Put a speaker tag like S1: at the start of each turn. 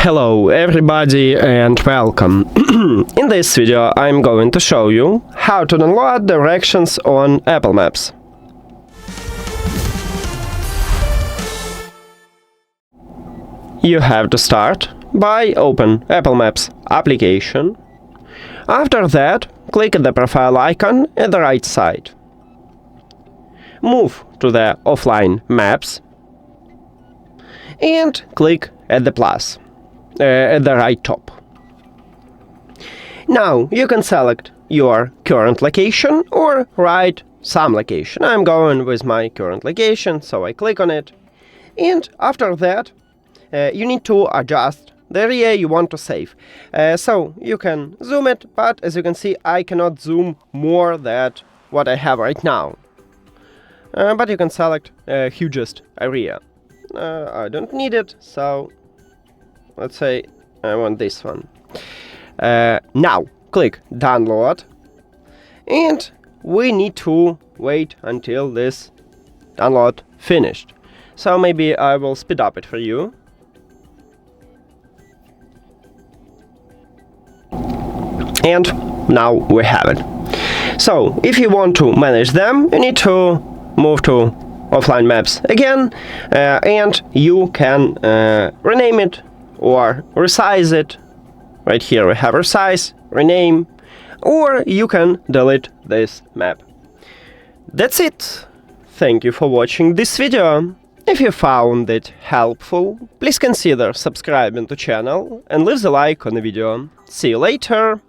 S1: Hello everybody and welcome. In this video I'm going to show you how to download directions on Apple Maps. You have to start by open Apple Maps application. After that, click the profile icon at the right side. Move to the offline maps and click at the plus at the right top. Now you can select your current location or write some location. I'm going with my current location, so I click on it. And after that, you need to adjust the area you want to save. So you can zoom it, but as you can see, I cannot zoom more than what I have right now. But you can select hugest area. I don't need it, so let's say I want this one. Now click download, and we need to wait until this download finished. So maybe I will speed up it for you. And now we have it. So if you want to manage them, you need to move to offline maps again, and you can rename it or resize it. Right here we have resize, rename, or you can delete this map. That's it. Thank you for watching this video. If you found it helpful, please consider subscribing to channel and leave the like on the video. See you later.